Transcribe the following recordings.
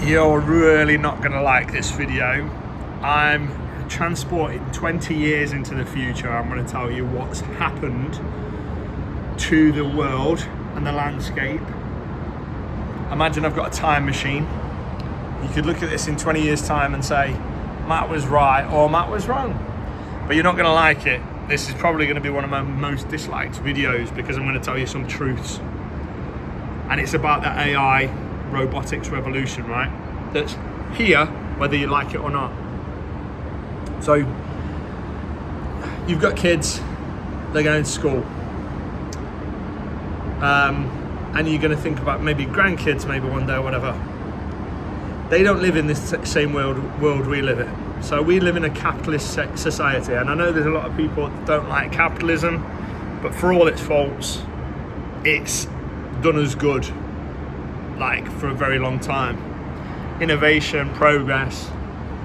You're really not going to like this video. I'm transporting 20 years into the future. I'm going to tell you what's happened to the world and the landscape. Imagine I've got a time machine. You could look at this in 20 years time and say, Matt was right or Matt was wrong. But you're not going to like it. This is probably going to be one of my most disliked videos because I'm going to tell you some truths. And it's about the AI robotics revolution, right? That's here, whether you like it or not. So, you've got kids, they're going to school. And you're going to think about maybe grandkids, maybe one day or whatever. They don't live in this same world we live in. So we live in a capitalist society, and I know there's a lot of people that don't like capitalism, but for all its faults, it's done us good, like for a very long time. Innovation, progress,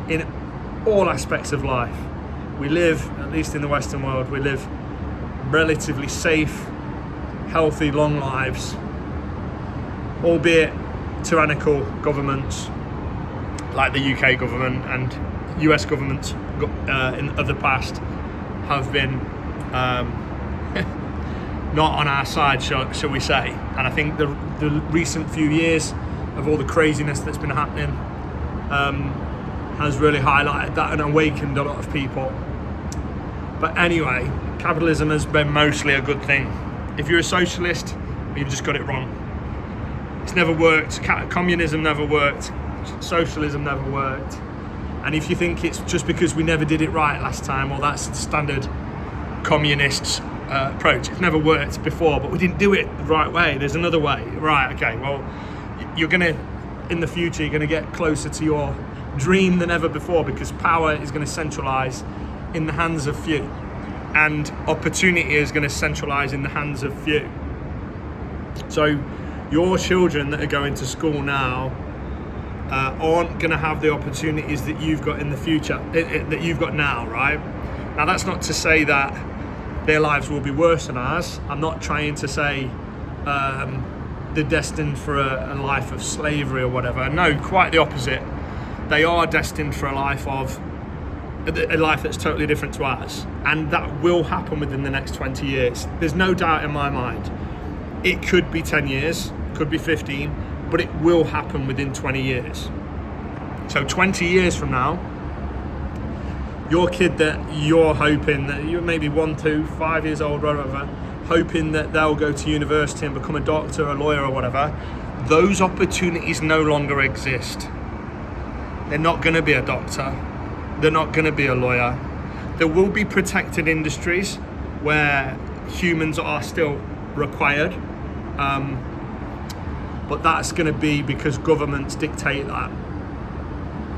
in all aspects of life. We live, at least in the Western world, we live relatively safe, healthy, long lives, albeit tyrannical governments like the UK government and US governments in the past have been not on our side, shall we say. And I think the recent few years of all the craziness that's been happening has really highlighted that and awakened a lot of people. But anyway, capitalism has been mostly a good thing. If you're a socialist, you've just got it wrong. It's never worked. Communism never worked. Socialism never worked. And if you think it's just because we never did it right last time, well, that's the standard communist approach. It's never worked before, but we didn't do it the right way. There's another way. Right, okay, well, you're going to, in the future, you're going to get closer to your dream than ever before because power is going to centralize in the hands of few. And opportunity is going to centralize in the hands of few. So your children that are going to school now aren't going to have the opportunities that you've got in the future, that you've got now, right? Now, that's not to say that their lives will be worse than ours. I'm not trying to say they're destined for a life of slavery or whatever. No, quite the opposite. They are destined for a life that's totally different to ours. And that will happen within the next 20 years. There's no doubt in my mind. It could be 10 years, could be 15, but it will happen within 20 years. So 20 years from now, your kid that you're hoping that you're maybe 1, 2, 5 years old, whatever, hoping that they'll go to university and become a doctor, a lawyer or whatever, those opportunities no longer exist. They're not going to be a doctor. They're not going to be a lawyer. There will be protected industries where humans are still required. But that's going to be because governments dictate that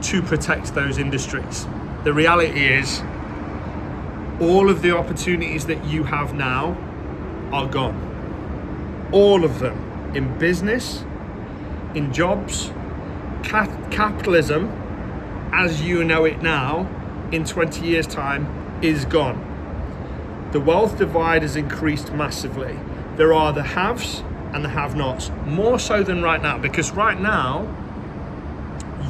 to protect those industries. The reality is, all of the opportunities that you have now are gone. All of them. In business, in jobs, capitalism, as you know it now, in 20 years' time, is gone. The wealth divide has increased massively. There are the haves and the have-nots, more so than right now, because right now,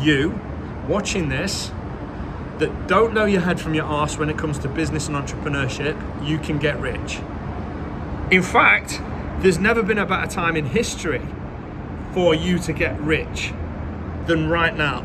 you watching this, that don't know your head from your arse when it comes to business and entrepreneurship, you can get rich. In fact, there's never been a better time in history for you to get rich than right now.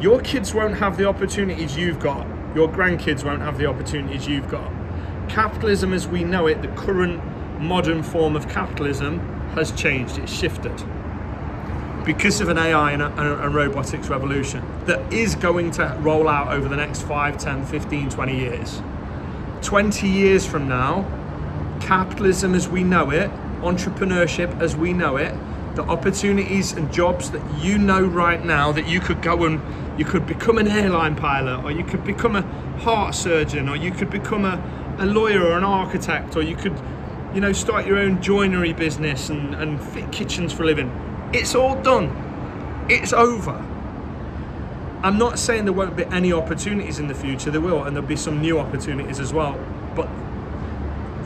Your kids won't have the opportunities you've got. Your grandkids won't have the opportunities you've got. Capitalism as we know it, the current modern form of capitalism, has changed, it's shifted. Because of an AI and robotics revolution that is going to roll out over the next 5, 10, 15, 20 years. 20 years from now, capitalism as we know it, entrepreneurship as we know it, the opportunities and jobs that you know right now that you could go and you could become an airline pilot, or you could become a heart surgeon, or you could become a lawyer or an architect, or you could, start your own joinery business and fit kitchens for a living. It's all done. It's over. I'm not saying there won't be any opportunities in the future. There will, and there'll be some new opportunities as well. But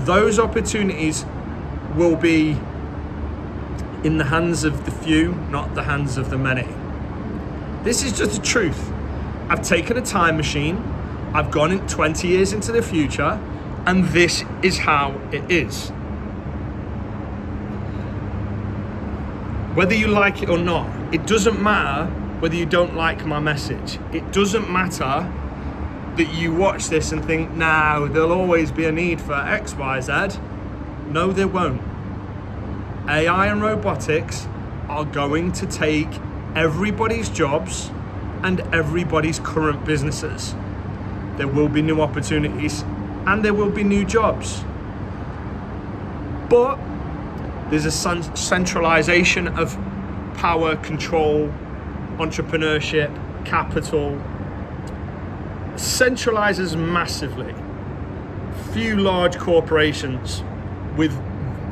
those opportunities will be in the hands of the few, not the hands of the many. This is just the truth. I've taken a time machine, I've gone in 20 years into the future, and this is how it is. Whether you like it or not, it doesn't matter whether you don't like my message. It doesn't matter that you watch this and think, no, there'll always be a need for X, Y, Z. No, there won't. AI and robotics are going to take everybody's jobs and everybody's current businesses. There will be new opportunities and there will be new jobs. But there's a centralization of power, control, entrepreneurship, capital. Centralizes massively. Few large corporations with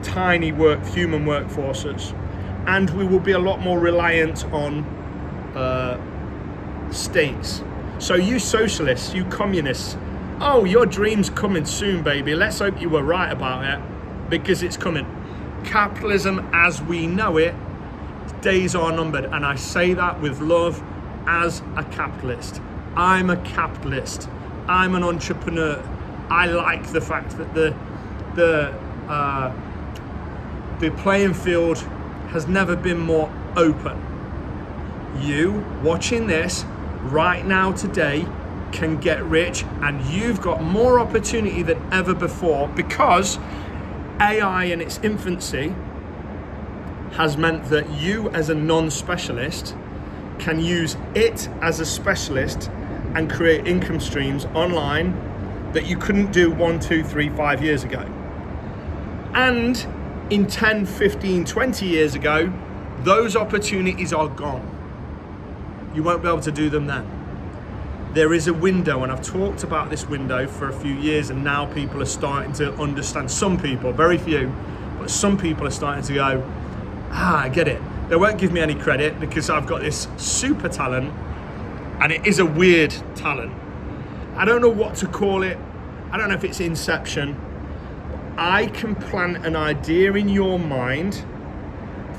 tiny human workforces, and we will be a lot more reliant on states. So you socialists, you communists, oh, your dream's coming soon, baby. Let's hope you were right about it, because it's coming. Capitalism as we know it, days are numbered, and I say that with love as a capitalist. I'm a capitalist. I'm an entrepreneur. I like the fact that the playing field has never been more open. You watching this right now today can get rich, and you've got more opportunity than ever before, because AI in its infancy has meant that you as a non-specialist can use it as a specialist and create income streams online that you couldn't do 1, 2, 3, 5 years ago. And in 10, 15, 20 years ago, those opportunities are gone. You won't be able to do them then. There is a window, and I've talked about this window for a few years, and now people are starting to understand. Some people, very few, but some people are starting to go, I get it. They won't give me any credit because I've got this super talent, and it is a weird talent. I don't know what to call it. I don't know if it's inception. I can plant an idea in your mind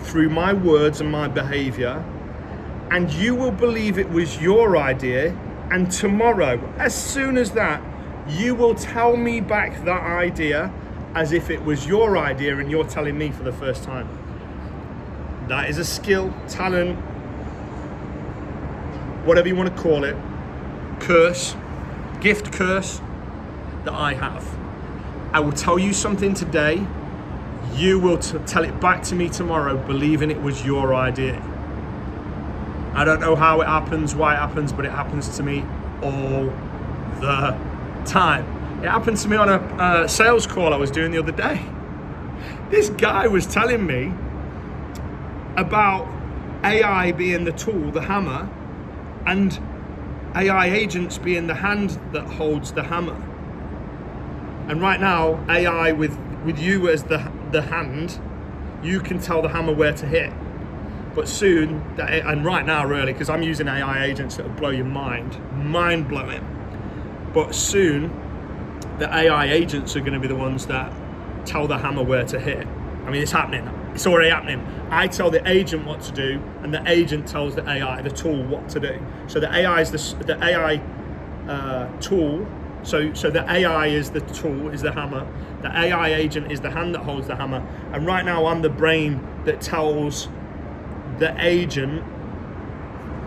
through my words and my behavior, and you will believe it was your idea. And tomorrow, as soon as that, you will tell me back that idea as if it was your idea and you're telling me for the first time. That is a skill, talent, whatever you want to call it, curse, gift curse that I have. I will tell you something today, you will tell it back to me tomorrow, believing it was your idea. I don't know how it happens, why it happens, but it happens to me all the time. It happened to me on a sales call I was doing the other day. This guy was telling me about AI being the tool, the hammer, and AI agents being the hand that holds the hammer. And right now, AI with you as the hand, you can tell the hammer where to hit. But soon, and right now really, because I'm using AI agents that will blow your mind blowing. But soon, the AI agents are going to be the ones that tell the hammer where to hit. I mean, it's happening. It's already happening. I tell the agent what to do, and the agent tells the AI, the tool, what to do. So the AI is the AI tool. So the AI is the tool, is the hammer. The AI agent is the hand that holds the hammer. And right now, I'm the brain that tells the agent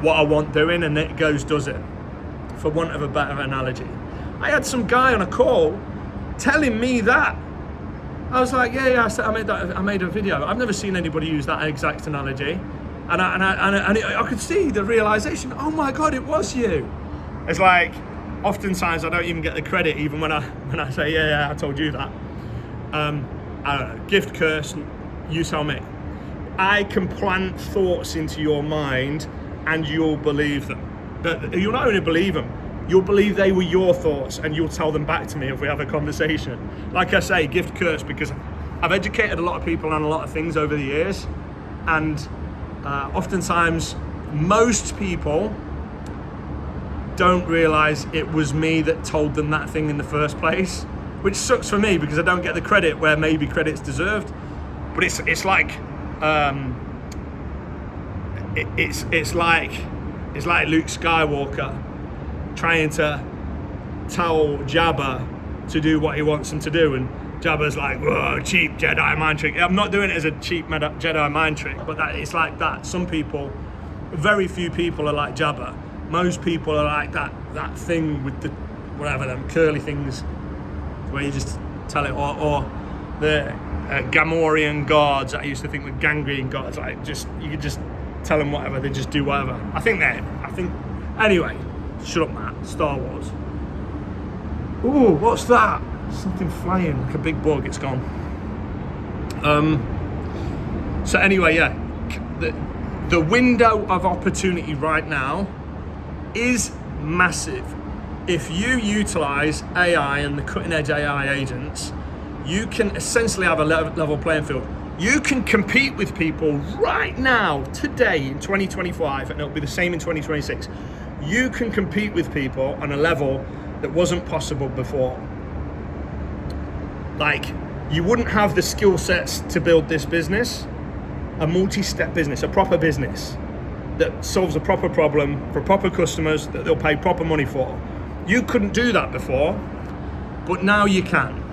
what I want doing, and it goes does it, for want of a better analogy. I had some guy on a call telling me that. I was like, yeah, I made a video. I've never seen anybody use that exact analogy, and I could see the realization. Oh my God, it was you. It's like, oftentimes I don't even get the credit, even when I say, yeah, I told you that. I don't know, gift curse, you tell me. I can plant thoughts into your mind and you'll believe them. You'll not only believe them, you'll believe they were your thoughts, and you'll tell them back to me if we have a conversation. Like I say, gift curse, because I've educated a lot of people on a lot of things over the years, and oftentimes most people don't realize it was me that told them that thing in the first place, which sucks for me because I don't get the credit where maybe credit's deserved. But it's like It's like Luke Skywalker trying to tell Jabba to do what he wants him to do, and Jabba's like, whoa, cheap Jedi mind trick. I'm not doing it as a cheap Jedi mind trick, but it's like that. Some people, very few people are like Jabba. Most people are like that thing with the, whatever, them curly things, where you just tell it, or the Gamorrean guards that I used to think were gangrene guards, like you could just tell them whatever, they just do whatever. Anyway, shut up, Matt. Star Wars. Ooh, what's that? Something flying, like a big bug, it's gone. So anyway, yeah, the window of opportunity right now is massive. If you utilize AI and the cutting edge AI agents, you can essentially have a level playing field. You can compete with people right now, today in 2025, and it'll be the same in 2026. You can compete with people on a level that wasn't possible before. Like, you wouldn't have the skill sets to build this business, a multi-step business, a proper business that solves a proper problem for proper customers that they'll pay proper money for. You couldn't do that before, but now you can.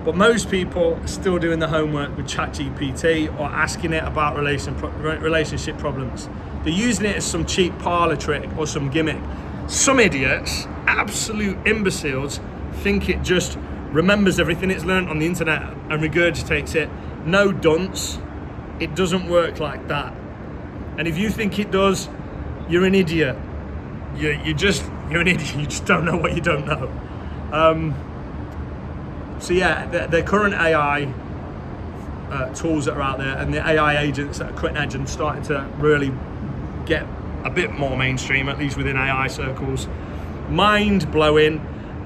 But most people are still doing the homework with ChatGPT or asking it about relationship problems. They're using it as some cheap parlor trick or some gimmick. Some idiots, absolute imbeciles, think it just remembers everything it's learned on the internet and regurgitates it. No, dunce. It doesn't work like that. And if you think it does, you're an idiot. You're an idiot. You just don't know what you don't know. So yeah, the current AI tools that are out there and the AI agents that are cutting edge and starting to really get a bit more mainstream, at least within AI circles, mind-blowing,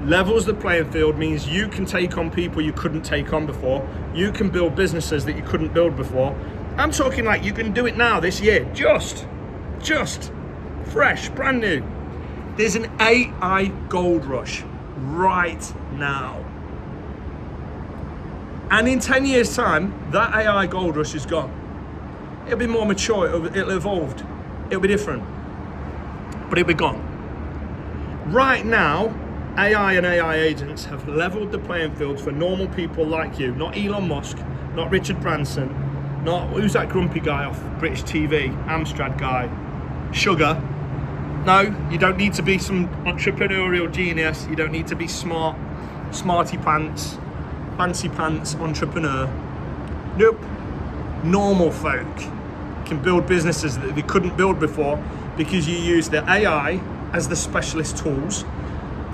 levels the playing field, means you can take on people you couldn't take on before. You can build businesses that you couldn't build before. I'm talking like you can do it now this year, just fresh, brand new. There's an AI gold rush right now. And in 10 years' time, that AI gold rush is gone. It'll be more mature, it'll evolved, it'll be different, but it'll be gone. Right now, AI and AI agents have leveled the playing field for normal people like you, not Elon Musk, not Richard Branson, not, who's that grumpy guy off British TV, Amstrad guy, Sugar. No, you don't need to be some entrepreneurial genius, you don't need to be smart, smarty pants, fancy pants entrepreneur. Nope. Normal folk can build businesses that they couldn't build before because you use the AI as the specialist tools.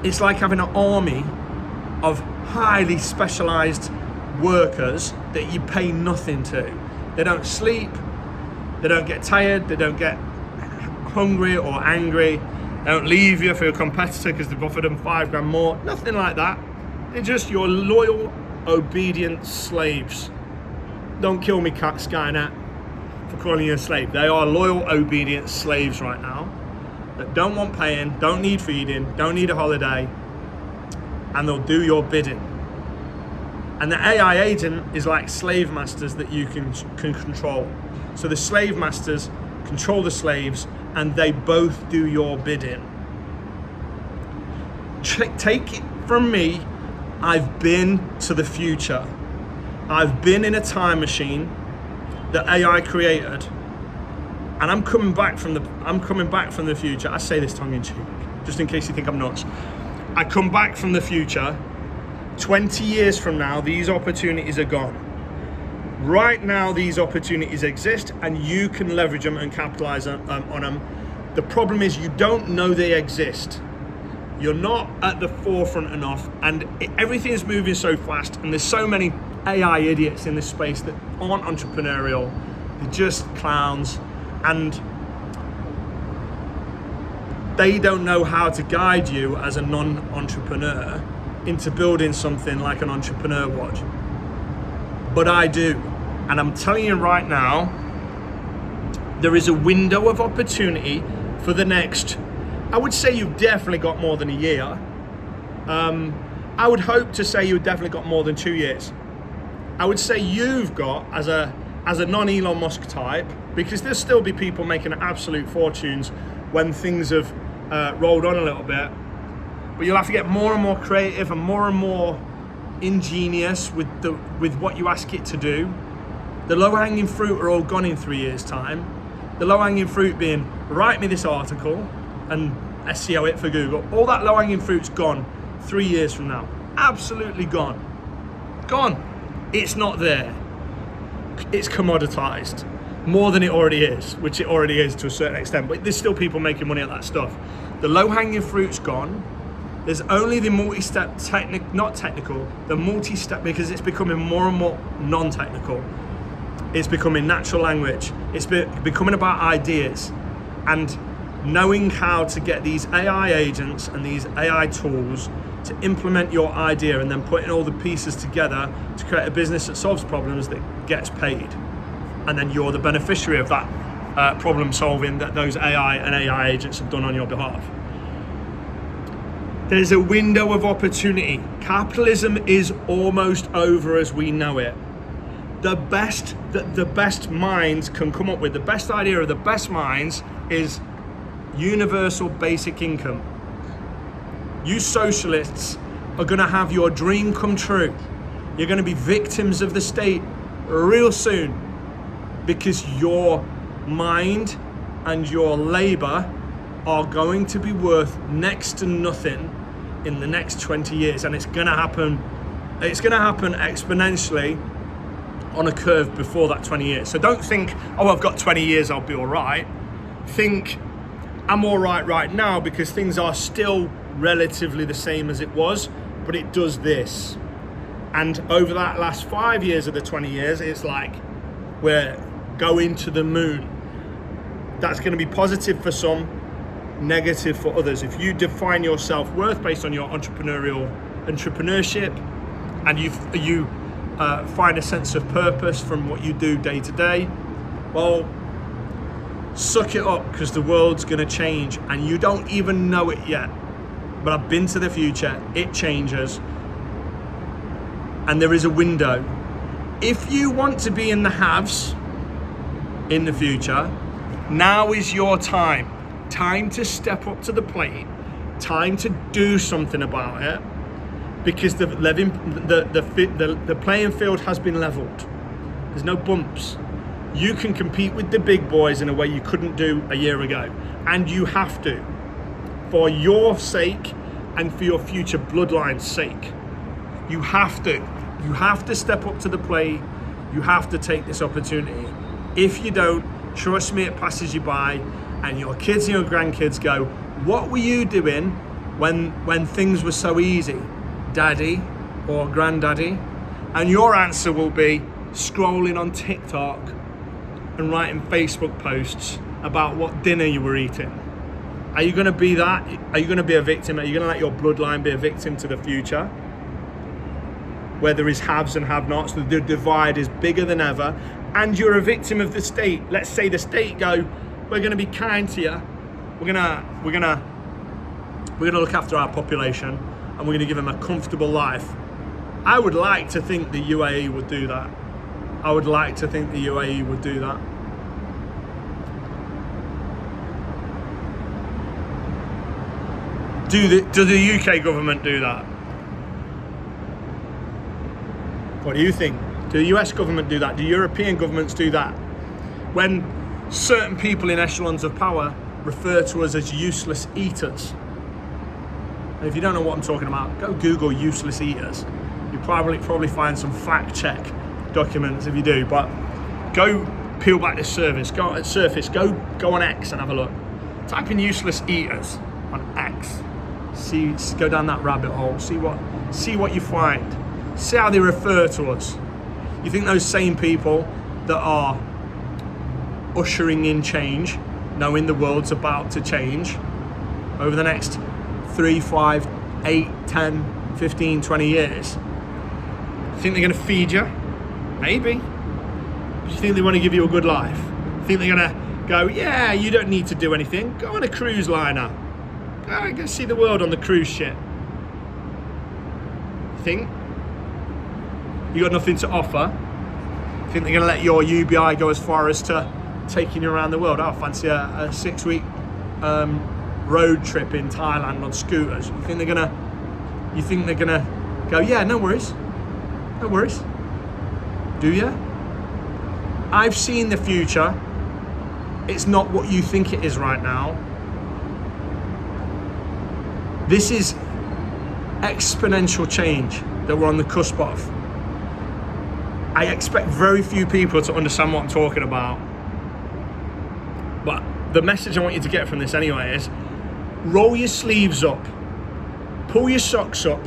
It's like having an army of highly specialized workers that you pay nothing to. They don't sleep, they don't get tired, they don't get hungry or angry, they don't leave you for your competitor because they've offered them $5 more, nothing like that. They're just your loyal, obedient slaves. Don't kill me, Skynet, for calling you a slave. They are loyal, obedient slaves right now that don't want paying, don't need feeding, don't need a holiday, and they'll do your bidding. And the AI agent is like slave masters that you can control. So the slave masters control the slaves and they both do your bidding. Take it from me, I've been to the future. I've been in a time machine that AI created, and I'm coming back from the future. I say this tongue in cheek, just in case you think I'm nuts. I come back from the future. 20 years from now, these opportunities are gone. Right now, these opportunities exist, and you can leverage them and capitalize on them. The problem is you don't know they exist. You're not at the forefront enough, and everything is moving so fast, and there's so many AI idiots in this space that aren't entrepreneurial. They're just clowns, and they don't know how to guide you as a non-entrepreneur into building something like an entrepreneur would. But I do, and I'm telling you right now, there is a window of opportunity for the next, I would say you've definitely got more than a year. I would hope to say you've definitely got more than 2 years. I would say you've got, as a non-Elon Musk type, because there'll still be people making absolute fortunes when things have rolled on a little bit. But you'll have to get more and more creative and more ingenious with what you ask it to do. The low-hanging fruit are all gone in 3 years' time. The low-hanging fruit being, write me this article and SEO it for Google. All that low-hanging fruit's gone 3 years from now. Absolutely gone. Gone. It's not there. It's commoditized more than it already is, which it already is to a certain extent, but there's still people making money at that stuff. The low-hanging fruit's gone. There's only the multi-step the multi-step, because it's becoming more and more non-technical. It's becoming natural language. It's becoming about ideas and knowing how to get these AI agents and these AI tools to implement your idea and then putting all the pieces together to create a business that solves problems that gets paid. And then you're the beneficiary of that problem solving that those AI and AI agents have done on your behalf. There's a window of opportunity. Capitalism is almost over as we know it. The best that the best minds can come up with, the best idea of the best minds is universal basic income. You socialists are going to have your dream come true. You're going to be victims of the state real soon because your mind and your labor are going to be worth next to nothing in the next 20 years, and it's going to happen exponentially on a curve before that 20 years. So don't think, oh, I've got 20 years, I'll be all right. Think, I'm all right now because things are still relatively the same as it was, but it does this. And over that last 5 years of the 20 years, it's like we're going to the moon. That's going to be positive for some, negative for others. If you define your self-worth based on your entrepreneurship and you find a sense of purpose from what you do day to day, well, suck it up because the world's going to change and you don't even know it yet. But I've been to the future, it changes, and there is a window. If you want to be in the haves in the future, now is your time. Time to step up to the plate, time to do something about it, because the playing field has been leveled. There's no bumps. You can compete with the big boys in a way you couldn't do a year ago, and you have to, for your sake and for your future bloodline's sake. You have to step up to the plate. You have to take this opportunity. If you don't, trust me, it passes you by, and your kids and your grandkids go, what were you doing when things were so easy, daddy or granddaddy? And your answer will be scrolling on TikTok and writing Facebook posts about what dinner you were eating. Are you going to be that? Are you going to be a victim? Are you going to let your bloodline be a victim to the future? Where there is haves and have-nots, the divide is bigger than ever, and you're a victim of the state. Let's say the state go, we're going to be kind to you. We're going to look after our population, and we're going to give them a comfortable life. I would like to think the UAE would do that. I would like to think the UAE would do that. Do the UK government do that? What do you think? Do the US government do that? Do European governments do that? When certain people in echelons of power refer to us as useless eaters. And if you don't know what I'm talking about, go Google useless eaters. You'll probably find some fact check documents if you do, but go peel back the surface, go on X and have a look. Type in useless eaters on X. Go down that rabbit hole, see what you find. See how they refer to us. You think those same people that are ushering in change, knowing the world's about to change over the next 3, 5, 8, 10, 15, 20 years, think they're going to feed you? Maybe. Do you think they want to give you a good life? Think they're going to go, yeah, you don't need to do anything. Go on a cruise liner. Go see the world on the cruise ship. Think? You got nothing to offer? Think they're going to let your UBI go as far as to taking you around the world? Oh, fancy a 6-week road trip in Thailand on scooters, you think they're gonna go, yeah, no worries, do you? I've seen the future. It's not what you think it is right now. This is exponential change that we're on the cusp of. I expect very few people to understand what I'm talking about. But the message I want you to get from this anyway is, roll your sleeves up, pull your socks up,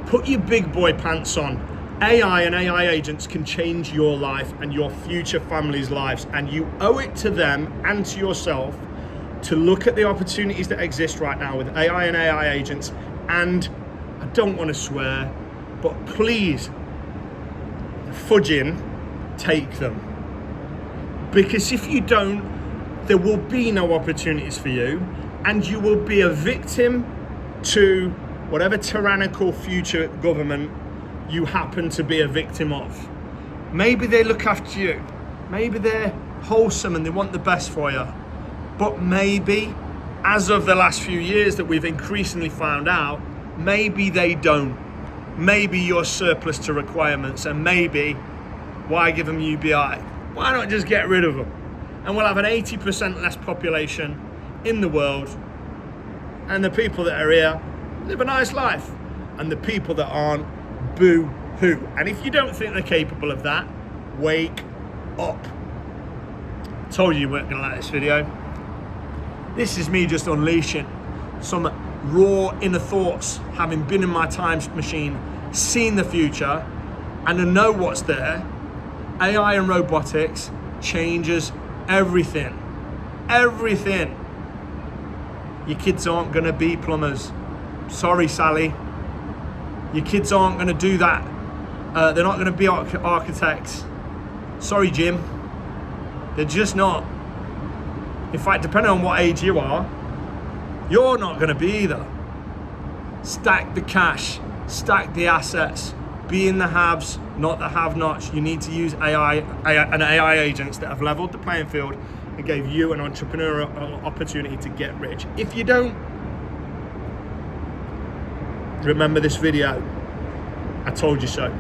put your big boy pants on. AI and AI agents can change your life and your future family's lives, and you owe it to them and to yourself to look at the opportunities that exist right now with AI and AI agents. And I don't want to swear, but please, fudging, take them. Because if you don't, there will be no opportunities for you, and you will be a victim to whatever tyrannical future government you happen to be a victim of. Maybe they look after you, maybe they're wholesome and they want the best for you, but maybe, as of the last few years that we've increasingly found out, maybe they don't. Maybe you're surplus to requirements, and maybe, why give them UBI? Why not just get rid of them? And we'll have an 80% less population in the world, and the people that are here live a nice life, and the people that aren't, boo-hoo. And if you don't think they're capable of that, wake up. Told you weren't gonna like this video. This is me just unleashing some raw inner thoughts, having been in my time machine, seen the future, and I know what's there. AI and robotics changes everything. Everything. Your kids aren't gonna be plumbers. Sorry, Sally. Your kids aren't gonna do that. They're not gonna be architects. Sorry, Jim. They're just not. In fact, depending on what age you are, you're not gonna be either. Stack the cash, stack the assets, be in the haves, not the have-nots. You need to use AI and AI agents that have leveled the playing field and gave you an entrepreneurial opportunity to get rich. If you don't, remember this video. I told you so.